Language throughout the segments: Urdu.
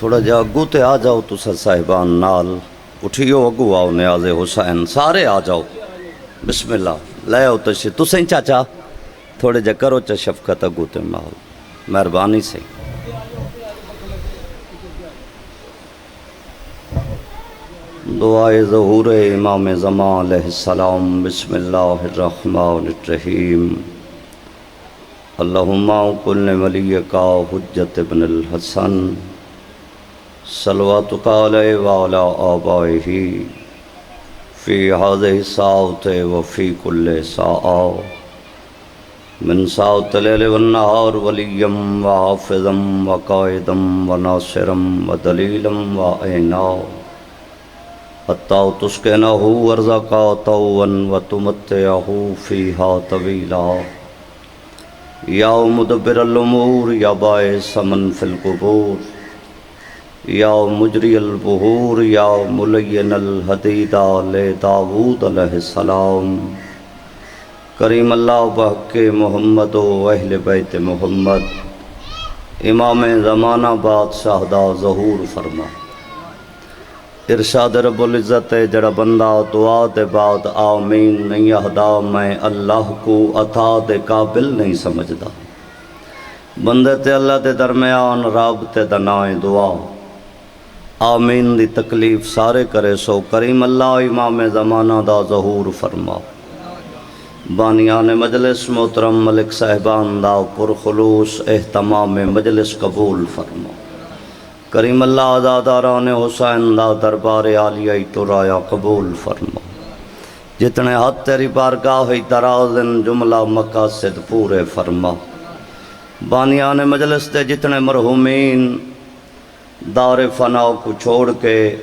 تھوڑا جا اگو تے آ جاؤ تسا صاحبان نال اٹھیو اگو آؤ نیاز حسین سارے آ جاؤ بسم اللہ لے آؤ تشی تسیں چاچا تھوڑے جا کرو چا شفقت اگو تے ماحول مہربانی سے دعائے ظہور امام زمان علیہ السلام بسم اللہ الرحمن الرحیم اللہم کل ولیکا حجت ابن الحسن صلواتک علیہ وعلا آبائہ فی هذه الساعة وفی کل ساعة من ساعة اللیل والنہار ولیم وحافظا وقائدا وناصرا ودلیلا وعینا حتی تسکنہ ورزقا طوعا وتمتعہ فیہا طویلا یا مدبر الامور یا باعث من فی القبور یا مجری البحور یا ملین الحدید لداود علیہ السلام کریم اللہ بحق محمد و اہل بیت محمد امام زمانہ بادشاہ دا ظہور فرما ارشاد رب العزت ہے جڑا بندہ دعا دے بعد آمین نہیں اہدا میں اللہ کو عطا دے قابل نہیں سمجھدا بندے تے اللہ دے درمیان رابطے دنائیں دعا آمین دی تکلیف سارے کرے سو کریم اللہ امام زمانہ دا ظہور فرما بانیان مجلس محترم ملک صاحبان دا پرخلوص اہتمام مجلس قبول فرما کریم اللہ آزاداران حسین دا دربار عالیہ ترایا قبول فرما جتنے حد تیری بارگاہ درازن جملہ مقاصد پورے فرما بانیان مجلس دے جتنے مرحومین دار فنا کو چھوڑ کے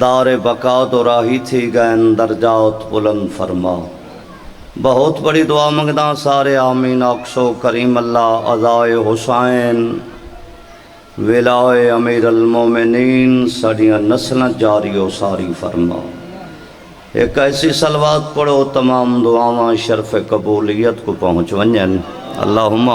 دار بقا تو راہی تھی گئن درجات بلند فرما بہت بڑی دعا منگدہ سارے آمین اکسو کریم اللہ عزائے حسین ولائے امیر المومنین سڑیاں نسلیں جاری و ساری فرما ایک ایسی صلوات پڑھو تمام دعاواں شرف قبولیت کو پہنچ ونجن اللہم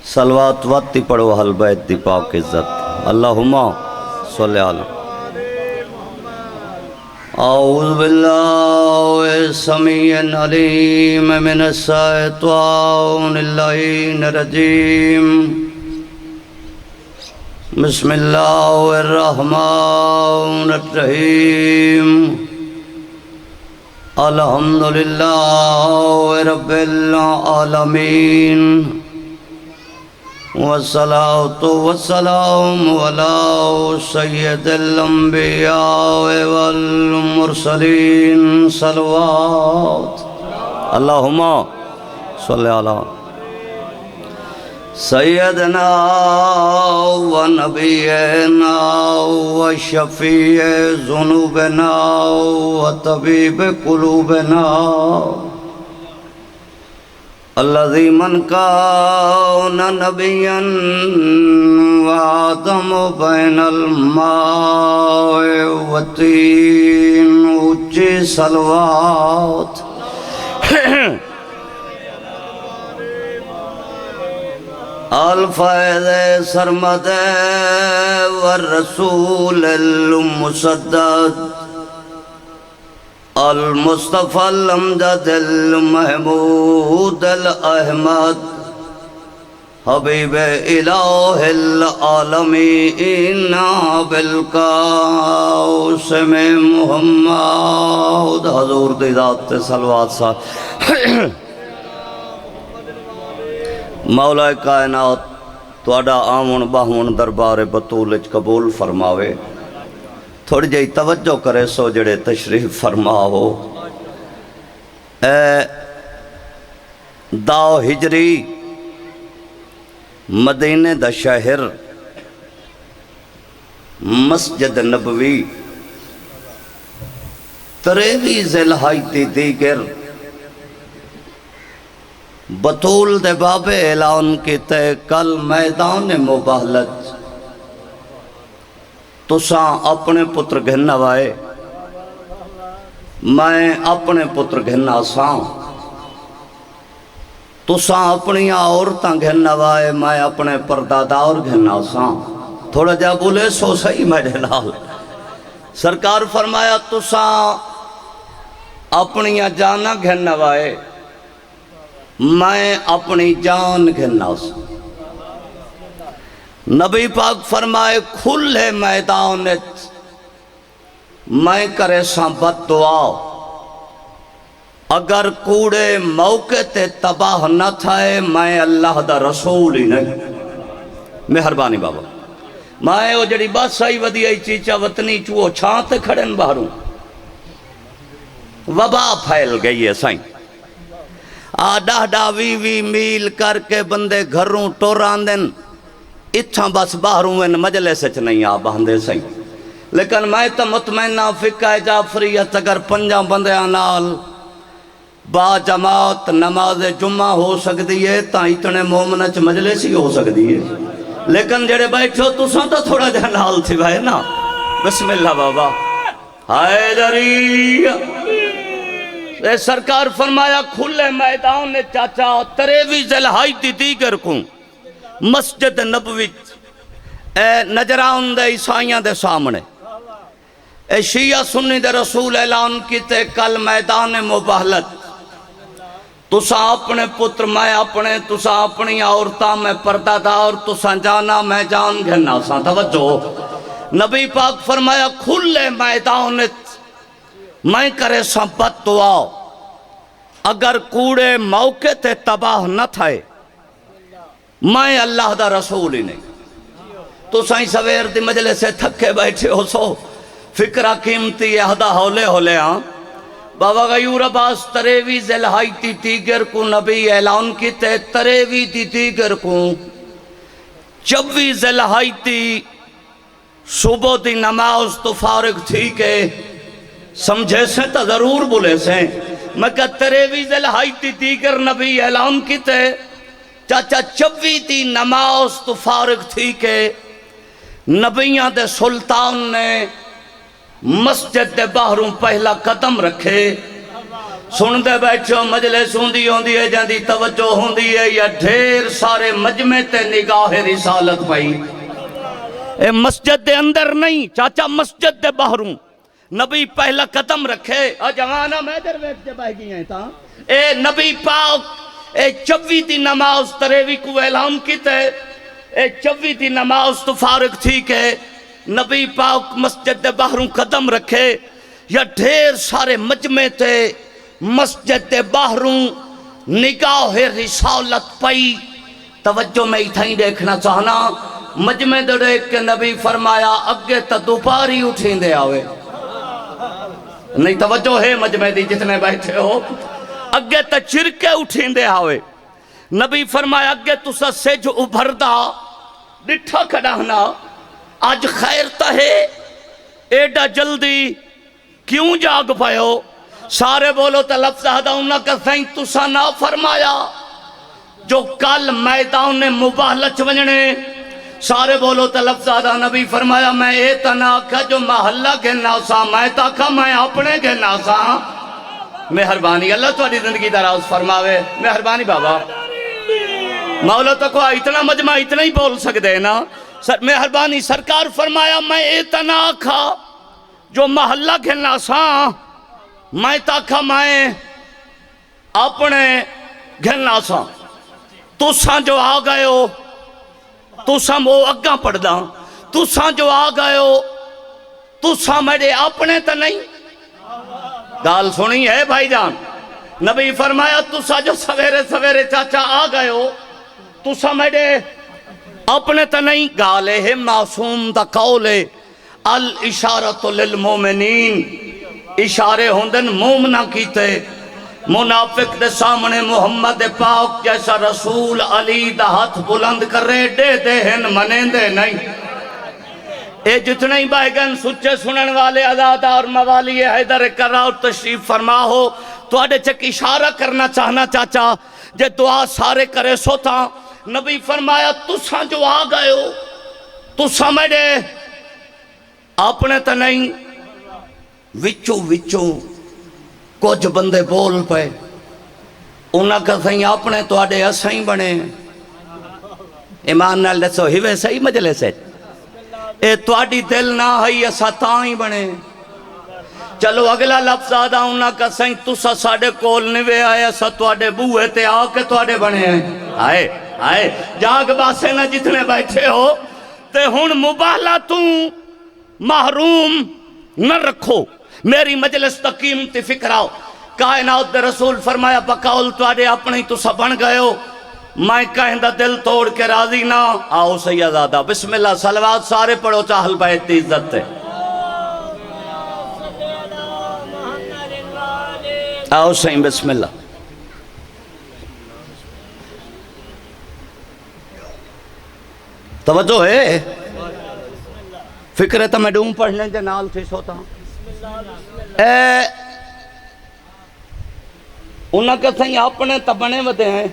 صلوات واتی پڑھو حل بیت دی پاک عزت اللہم صلی اللہ اعوذ باللہ السمیع العلیم من الشیطان اللعین الرجیم بسم اللہ الرحمن الرحیم الحمدللہ رب العالمین والصلاة والسلام على سید الانبیاء والمرسلین صلوات اللہم صلی اللہ سیدنا و نبینا و شفیع ذنوبنا و طبیب قلوبنا الذي من كان نبيا وآدم بين الماء والطين اچھی صلوات الفائز سرمد والرسول المسدد المصطفى الامجد المحمود الاحمد حبیب الہ العالمین بالقاسم محمد حضور دی ذات صلوات صاحب مولا کائنات تواڈا آمن باہمن دربار بطول قبول فرماوے تھوڑی جائی توجہ کرے سو جڑے تشریف فرماو اے داو ہجری مدینہ دا شہر مسجد نبوی تریوی ذیلحاجی دیگر بطول دے باب اعلان کی تے کل میدان مباہلت تساں اپنے پتر گھننا وائے میں اپنے پتر گھننا ساں تساں اپنی عورتاں گھننا وائے میں اپنے پردادار گھننا ساں تھوڑا جا بولے سو صحیح میرے نال سرکار فرمایا تساں اپنی جانا گھننا وائے میں اپنی جان گھننا ساں نبی پاک فرمائے کھلے میدانت میں کرے ساں بد دعا اگر کوڑے موقع تے تباہ نہ تھائے میں اللہ دا رسول ہی نہیں مہربانی بابا میں وہ جڑی بس آئی ودی آئی چیچا وطنی چوہو چھانتے کھڑن باہروں وبا پھیل گئی ہے سائیں ڈاہ وی میل کر کے بندے گھروں ٹوران دن اتھاں بس باہروں ان مجلے سچ نہیں آ باندے سائیں لیکن میں تو مطمئنہ فقہ جعفریت اگر پنجاں بندے آنال با جماعت نماز جمعہ ہو سکتی ہے تا اتنے مومنچ مجلس ہی ہو سکتی ہے لیکن جڑے بیٹھو تو ساں تو تھوڑا جہاں حال تھی بھائی نا بسم اللہ بابا حیدری اے سرکار فرمایا کھلے میدان نے چاچا تریوی ذلحائی دیگر کو مسجد نبوی اے نجران دے عیسائیاں دے سامنے اے شیعہ سنی دے رسول اعلان کیتے کل میدان مباہلت تساں اپنے پتر میں اپنے تساں اپنی عورتاں میں پردہ دار تساں جانا میں جان گھننا ساں توجہ نبی پاک فرمایا کھلے میدانت میں کرے ساں بد دعا اگر کوڑے موقع تے تباہ نہ تھائے میں اللہ دا رسول ہی نہیں تو سائیں سویر دی مجلے سے تھکے بیٹھے ہو سو فکرہ قیمتی اہدہ ہولے ہولے ہاں بابا غیور عباس تریوی ذلحائی تیگر کو نبی اعلان کی تے تریوی تیگر کو چوی ذلحائی تی صبح دی نماز تو فارغ تھی کہ سمجھے سے تا ضرور بولے سے میں کہ تریوی ذلحائی تیگر نبی اعلان کی تے چاچا چوی تی نماز تو فارغ تھی کہ نبیاں دے سلطان نے مسجد دے باہروں پہلا قدم رکھے سن دے بیٹھو مجلس ہوندی ہوندی ہے جاندی توجہ ہوندی ہے یا ڈھیر سارے مجمع تے نگاہ رسالت پائی اے مسجد دے اندر نہیں چاچا مسجد دے باہروں نبی پہلا قدم رکھے جوانا میں در ویٹ جب آئی گئی ہیں تا اے نبی پاک اے چوی دی نماز تریوی کو اعلان کی تے اے چوی دی نماز تو فارغ تھی کہ نبی پاک مسجد دے باہروں قدم رکھے یا ڈھیر سارے مجمع تے مسجد دے باہروں نگاہ رسالت پئی توجہ میں اتھائیں دیکھنا چاہنا مجمع دے دیکھ کے نبی فرمایا اگے تا دوپاری اٹھیں دے آوے نہیں توجہ ہے مجمع دی جتنے بیٹھے ہو اگے تا چرکے اٹھیں دے آوے نبی فرمایا اگے تو سا سج ابھردا ڈٹھا کھڑانا آج خیر تا ہے ایڈا جلدی کیوں جاگ پائے ہو سارے بولو تا لفظ ہداؤنا کا سائیں تسا نہ فرمایا جو کل میدان مباہلچ ونجنے سارے بولو تا لفظ ہدا نبی فرمایا میں ایتا نہ کھا جو محلہ کے ناسا میں تا کھا میں اپنے کے ناسا مہربانی اللہ تو اڈی زندگی دراز فرماوے مہربانی بابا مولا تکو اتنا مجمع اتنا ہی بول سکتے ہیں نا مہربانی سرکار فرمایا میں اتنا کھا جو محلہ کے ناساں میں تاکھا میں اپنے گھن ناساں تساں جو آ گئے ہو تساں وہ اگاں پڑھ دا تساں جو آ گئے ہو تساں میرے اپنے تا نہیں گال سنی ہے بھائی جان نبی فرمایا تساں جو سویرے سویرے چاچا آ گئے ہو تساں میرے اپنے تا نہیں گالے ہے معصوم دا قولے الاشارت للمومنین اشارے ہوندن مومنہ کیتے منافق دے سامنے محمد پاک جیسا رسول علی دا ہاتھ بلند کر رہے دے دے ہن منیں دے نہیں اے جتنے ہی بائیگن سچے سنن والے عزادار موالی حیدر کرا اور تشریف فرما ہو تو اڈے چک اشارہ کرنا چاہنا چاچا جے دعا سارے کرے سو تھا نبی فرمایا تساں جو آ گئے ہو تساں میرے اپنے تو نہیں وچوں وچوں کچھ بندے بول پے انہاں کا سہیں اپنے تو آڑے اسیں بنے ایمان نال دسو ہیوے صحیح مجلس ہے اے تو آڑی دل نہ ہی اسا تائیں بنے چلو اگلا لفظ آدھا انہاں کا سہیں تسا ساڑے کول نوے آئے اسا تو آڑے بوئے تے آکے تو آڑے بنے ہیں آئے جاگ باسے نہ جتنے بیٹھے ہو تے ہن مباہلہ توں محروم نہ رکھو میری مجلس تقیمتی فکر آؤ کائنات دے رسول فرمایا بقول تو آڑے اپنے تو سا بن گئے ہو میں کہندہ دل توڑ کے راضی نہ آؤ سیدادہ بسم اللہ صلوات سارے پڑھو چاہل بیت دی عزت ہے آؤ سہیں بسم اللہ توجہ ہے فکر ہے تو میں ڈوم پڑھنے جے نال تھی سوتا ہوں انہاں کے سہیں اپنے تبنے ودے ہیں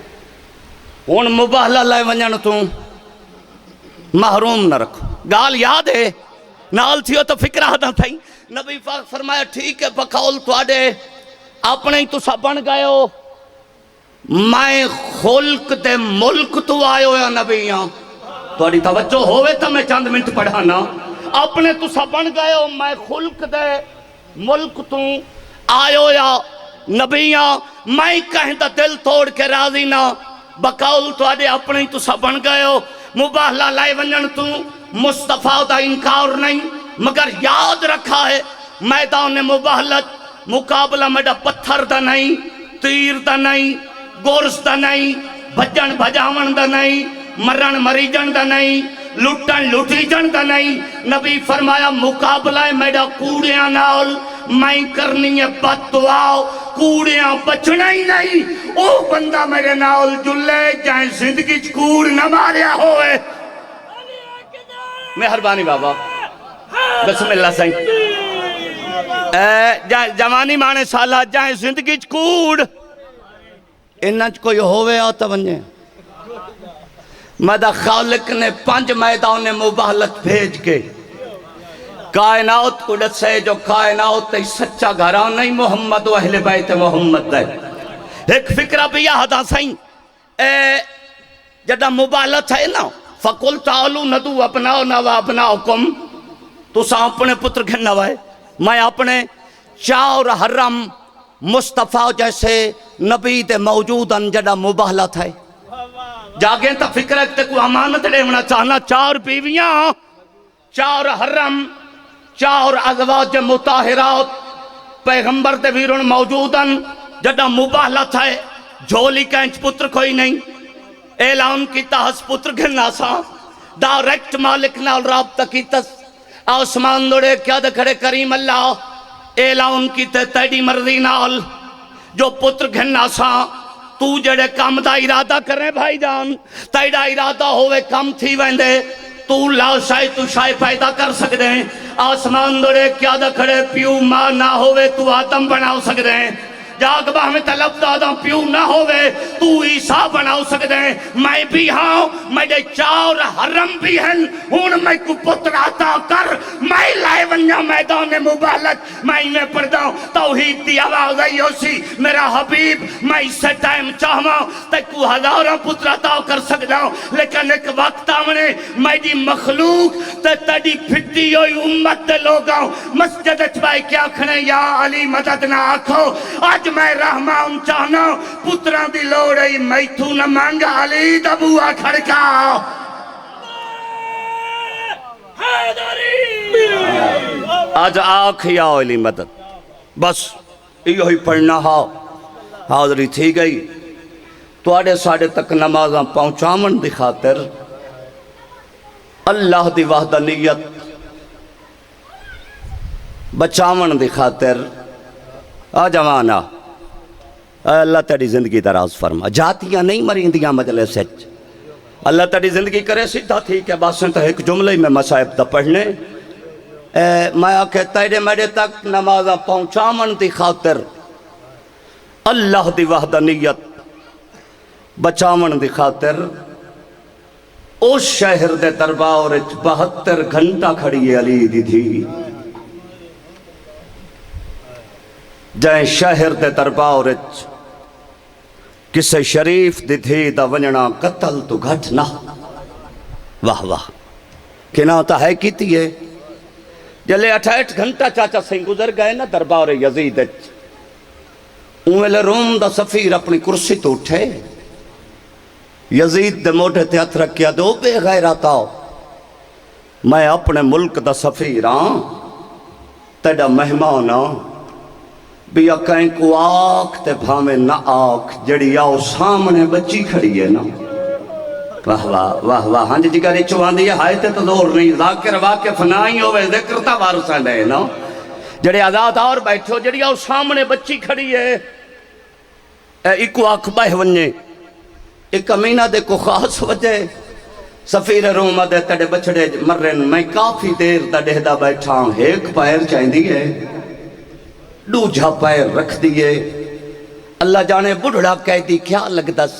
ان مباہلہ لائے ونجن تو محروم نہ رکھو گال یاد ہے نال تھیو تو فکر آدھا تھیں نبی پاک فرمایا ٹھیک ہے بقول تو آڑے اپنے ہی تو سا بن گئے ہو میں خلق دے ملک تو آئے ہو یا نبیاں تو آڑی توجہ ہوئے تا میں چند منٹ پڑھانا اپنے تو سا بن گئے ہو میں خلق دے ملک تو آئے ہو یا نبیاں میں کہندہ دل توڑ کے راضی نہ بقول تو آڑے اپنے ہی تو سا بن گئے ہو مباہلہ لائے ونجن تو مصطفیٰ دا انکار نہیں مگر یاد رکھا ہے میدان مباہلت مقابلہ میڈا پتھر دا نہیں تیر دا نہیں گورس دا نہیں بھجن بھجاون دا نہیں مرن مریجن دا نہیں لٹن لٹی جن دا نہیں نبی فرمایا مقابلہ میڈا کوڑیاں نال میں کرنی ہے بد دعاؤ کوڑیاں بچنا ہی نہیں او بندہ میرے نال جلے جائیں زندگی کوڑ نہ ماریا ہوئے مہربانی بابا بسم اللہ سائیں جوانی مانے سالہ جائیں زندگی کوڑ انہاں کوئی ہوئے آتا ونجے مدہ خالق نے 5 میدان مباہلت بھیج کے کائنات کو ڈسے جو کائنات سچا گھران نہیں محمد و اہل بیت محمد ہے ایک فکرہ بھی یہاں سائیں جدہ مباہلت ہے نا فَقُلْ تَعَلُوا نَدُوا أَبْنَاءَنَا وَأَبْنَاءَكُمْ تو سا اپنے پتر گھننا ہوئے میں اپنے چار حرم مصطفیٰ جیسے نبی دے موجوداً جدہ مباہلت ہے جاگیں تا فکر ہے کوئی امانت لے ہونا چاہنا 4 بیویاں 4 حرم 4 ازواج مطاہرات پیغمبر دے ویرون موجوداً جدہ مباہلت ہے جھولی کینچ پتر کوئی نہیں اعلان کی تحس پتر گھننا سا ڈائریکٹ مالک نال رابطہ کی تس آسمان دوڑے کیا دکھڑے کریم اللہ اعلان کی تیڑی مرضی نال جو پتر گھننا سا تو جڑے کام دا ارادہ کریں بھائی جان تیڑا ارادہ ہوئے کم تھی ویندے تو لا شاہ تو شاہ پیدا کر سکتے ہیں آسمان دوڑے کیا دکھڑے پیو ماں نہ ہوئے تو آدم بناو سکتے ہیں جاگ باہ میں طلب دادا پیو نہ ہوئے تو عیسیٰ بناو سکتے ہیں میں بھی ہاں میرے 4 حرم بھی ہیں ہون میں کو پتر عطا کر میں لائے ونیا میدان مباہلت میں انہیں پڑھتا ہوں توحید دی آواز آئیو سی میرا حبیب میں اس سے ٹائم چاہواں تک کو 1000 پتر عطا کر سکتا ہوں لیکن ایک وقت آمنے میں دی مخلوق تڑی پھٹی ہوئی امت دے لوگاں مسجد اچھوائی کیا کھنے یا علی مدد نہ آکھو آج میں رحمان چاہنا پتران دی لوڑی میں تو نہ مانگا علی دبوا کھڑکا آج آنکھ یا علی مدد بس یہ ہی پڑھنا حاضری تھی گئی تو آڑے ساڑے تک نمازاں پہنچامن دی خاطر اللہ دی وحدانیت بچامن دی خاطر جوانا اللہ تیری زندگی دراز فرما جاتیاں نہیں مریندیاں مجلس سچ اللہ تیری زندگی کرے سیدھا تھی کہ باسیں تو ایک جملے میں مسائب دا پڑھنے میں آکے تیرے میرے تک نمازہ پہنچامن دی خاطر اللہ دی وحدانیت بچامن دی خاطر اس شہر دے دربار 72 گھنٹہ کھڑی ہے علی دی دھی، جائیں شہر دے دربار کسے شریف دی دھی دا ونجنا قتل تو گھٹ نہ، واہ واہ کنا تا ہے کیتی ہے۔ جلے 68 گھنٹہ چاچا سہیں گزر گئے نا دربار یزید، اوہلے روم دا سفیر اپنی کرسی تو اٹھے، یزید دے موٹے تے ہتھ رکھیا، دو بے غیرت آؤ، میں اپنے ملک دا سفیر ہاں، تیڑا مہمان ہاں، بیا کہیں کو آکھ تے بھامے نہ آکھ، جڑی آؤ سامنے بچی کھڑی ہے نا، واہ واہ واہ واہ، ہاں جی جگہ چوان دی ہائے تے تو دور نہیں، ذاکر واقف نائی ہوئے ذکر تا وارسا لے نا، جڑے آزاد اور بیٹھو، جڑی آؤ سامنے بچی کھڑی ہے، ایکو آکھ بہ ونجے، ایک امینہ دے کو خاص وجہ، سفیر روم دے تڑے بچڑے مرن، میں کافی دیر دا ڈہدہ بیٹھا ہوں، ایک پیر چاہیں دیئے، دوجھا پیر رکھ دیئے، اللہ جانے بڑھڑا کہہ دی کیا لگ دس،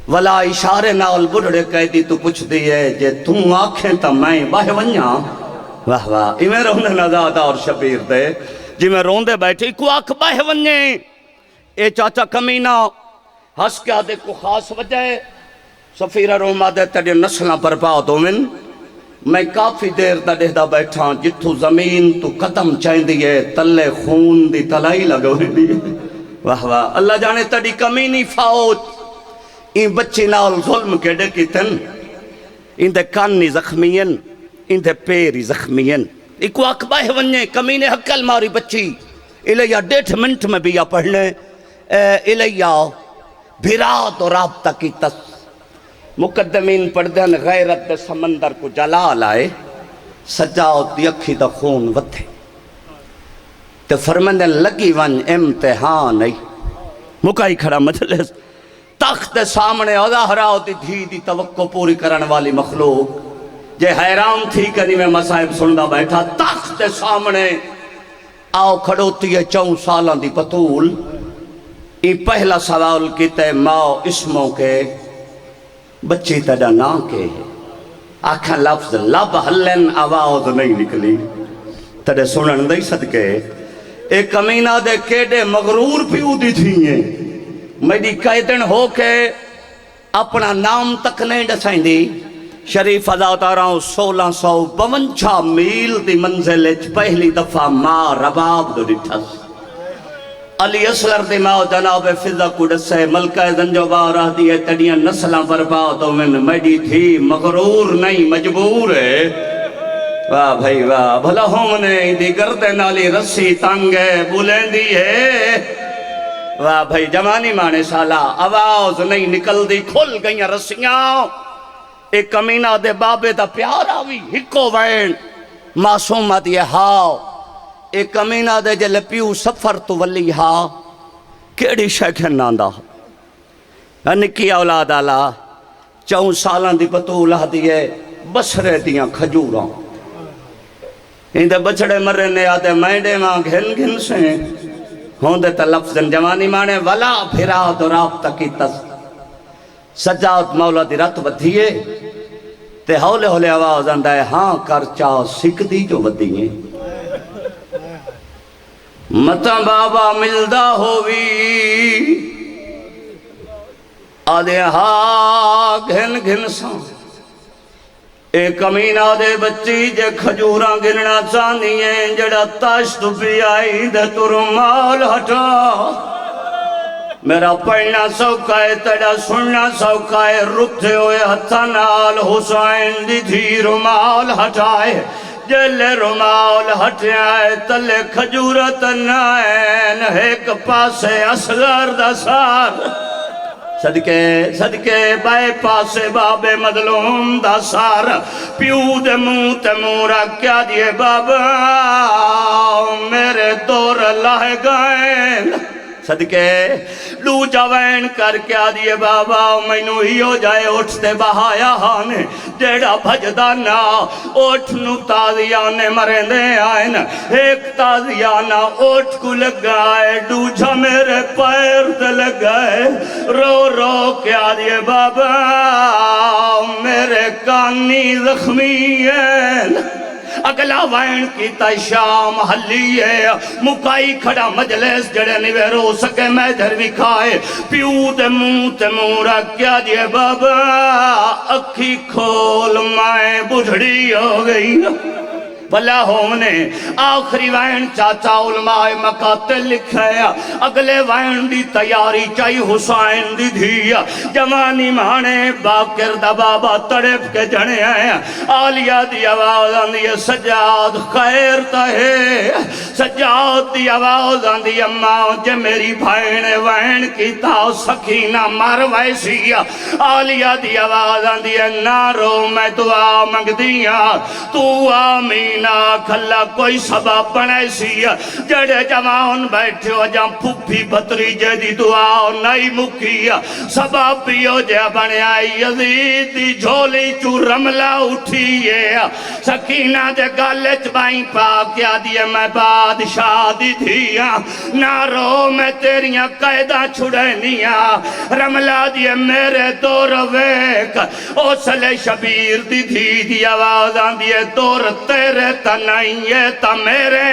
ولا اشارے نال بڑھڑے کہہ دی تو پوچھ دیئے، جے تم آنکھیں تا میں باہ ونیاں، واہ واہ، ایمیں روندے نزادہ اور شبیر دے، جی میں روندے بیٹھے، کو آنکھ باہ ونیاں، اے چاچا کمینہ، ہس کیا دے کو خاص وجہ ہے، سفیر روما دے تڑے نسلہ برباد ہومن، میں کافی دیر دا دہدہ بیٹھا، جتھو زمین تو قدم چاہیں دیئے، تلے خون دی تلائی لگو دیئے، واہ واہ، اللہ جانے تڑی کمینی فوج، این بچی نال ظلم کے ڈکی تن، این دے کانی زخمین، این دے پیری زخمین، ایکو اکباہ ونجے کمینے حقل ماری بچی، الیہ 1.5 منٹ میں بھی یا پڑھنے، الیہ بھرات اور رابطہ کی تس، مقدمین پڑھدن غیرت دے سمندر کو جلال آئے، سجاؤت دی اکھی دا خون وتھے، تے فرمندن لگی ون امتحان ای، مکائی کھڑا مجلس، تخت سامنے ظاہرہ دی دھی دی توقع پوری کرن والی مخلوق، جے حیران تھی کنی میں مسائب سندا بیٹھا، تخت سامنے آؤ کھڑوتی ہے 4 سالان دی پتول، ای پہلا سوال کیتے ماں اسموں کے، بچی تیڑا نا کے، آکھاں لفظ لب ہلن آواز نہیں نکلی، تیڑے سنن دے صدقے، ایک امینہ دے کیڑے مغرور پیو دی تھیئیں، میری قیدن ہو کے اپنا نام تک نہیں ڈسائیں دی، شریف عزاد آراؤں 1652 میل دی منزل پہلی دفعہ ماں رباب دو ڈٹھس، علی اصغر دی ماں جناب فضا کو ڈسے، ملکہ زنجو بارہ دیئے تڑیاں نسلہ برباد ہومن، میڈی تھی مغرور نہیں مجبور ہے، واہ بھائی واہ، بھلا ہومنے دی گردے نالی رسی تانگے بولیں دی ہے، واہ بھائی جوانی مانے سالہ، آواز نہیں نکل دی، کھل گئیں رسیاں، ایک امینہ دے بابے دا پیارا بھی ہکو وین، معصومہ دیئے ہاؤ، ایک امینہ دے جلے پیو سفر تو ولی ہاں، کیڑی شیکھن ناندہ، نکی اولاد آلا، 4 سالان دی پتولہ دیئے، بسرے دیاں کھجوراں، اندے بچڑے مرنے آدھے مینڈے ماں گھن گھن سے، ہوندے تا لفظن جوانی مانے ولا بھرات اور رابطہ کی تس، سجاد مولا دی رت ودھیے، تے ہولے ہولے آواز آندہ ہے، ہاں کرچا سکھ دی جو ودھیے، متا بابا ملدہ ہووی، آدھے ہاں گھن گھن ساں، ایک امینہ دے بچی جے کھجوراں گننا چاندییں، جڑا تاشت پی آئی دے تو رومال ہٹا، میرا پڑھنا سوکھائے تیڑا سننا سوکھائے، رکھتے ہوئے ہتھانال حسین دی تھی رومال ہٹائے، جلے رومال ہٹائے تلے کھجورت نائن، ایک پاسے اصغر دا سار، صدقے بائے پاسے بابے مظلوم دا سار، پیو دے منہ تے مورا کیا دیئے بابا میرے دور لائے گئے، صدقے لو جوین کر کے آدھیے بابا مینو ہی ہو جائے اٹھتے بہایا ہانے جیڑا بھجدہ نا اٹھ نو تازیانے مرندے آئین ایک تازیانہ اٹھ کو لگائے دوجھا میرے پیر تے لگائے رو رو کے آدھیے بابا میرے کانی زخمی ہے اگلا وائن کی تا شام حلی ہے مکائی کھڑا مجلس جڑے نوے رو سکے میں دھر بھی کھائے پیو دے منہ رکھ کیا دیے بابا اکھی کھول میں بڑھڑی ہو گئی بھلا ہونے آخری وائن چاچا علماء مقاتل لکھے اگلے وائن دی تیاری چاہی حسین دی دھیا جوانی مانے باکر دا بابا تڑپ کے جنے آئے آلیہ دی آواز آندی سجاد خیر تہے سجاد دی آواز آندی اماں جے میری بھائن وائن کی تاؤ سکینہ مر ویسی آلیہ دی آواز آندی نارو میں دعا منگ دیا تو آمین نا کھلا کوئی سبب بنے سی جڑے جوان بیٹھے ہو جہاں پھپی بطری جدی دعا نہیں مکی سبب بھی ہو جا بنے آئی یزید دی جھولی چو رملہ اٹھیے سکینہ دے گالچ بائیں پاک کیا دیئے میں بادشاہ دی دھیا نہ رو میں تیریاں قیدہ چھڑے نیا رملہ دیئے میرے دور ویک اوسلے شبیر دی دھی دی آوازاں دیئے دور تیرے تا نہیں ہے تا میرے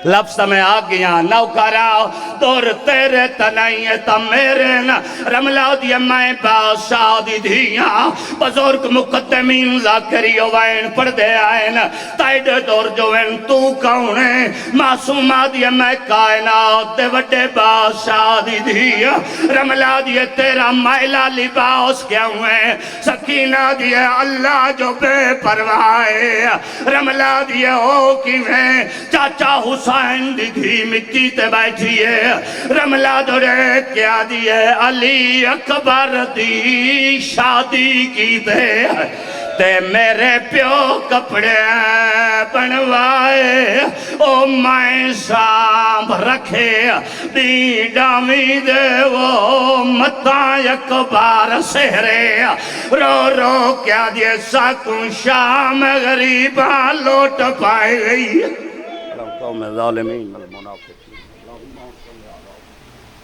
لفظ میں آ گیا نوکرا دور تیرے تا نہیں ہے تا میرے رملہ دی میں بادشاہ دی دھیاں بزرگ مقدمین ذاکری وائن پڑھ دے آئین تائیڈ دور جو وین تو کونے معصومہ دی میں کائنات دے وڈے بادشاہ دی دھیاں رملہ دی تیرا مائلہ لباس کیا ہوئے سکینہ دی اللہ جو بے پروائے رملہ دی ہو کی میں چاچا حسین دی دھی مٹی تے بیٹھیے رملہ دورے کیا دیئے علی اکبر دی شادی کی تے میرے پیو کپڑے بنوائے او میں سانب رکھے دی ڈامی دے وہ متاں اکبر سہرے رو رو کیا دیئے ساکوں شام غریباں لوٹ پائے گئی قوم ظالمین المنافقین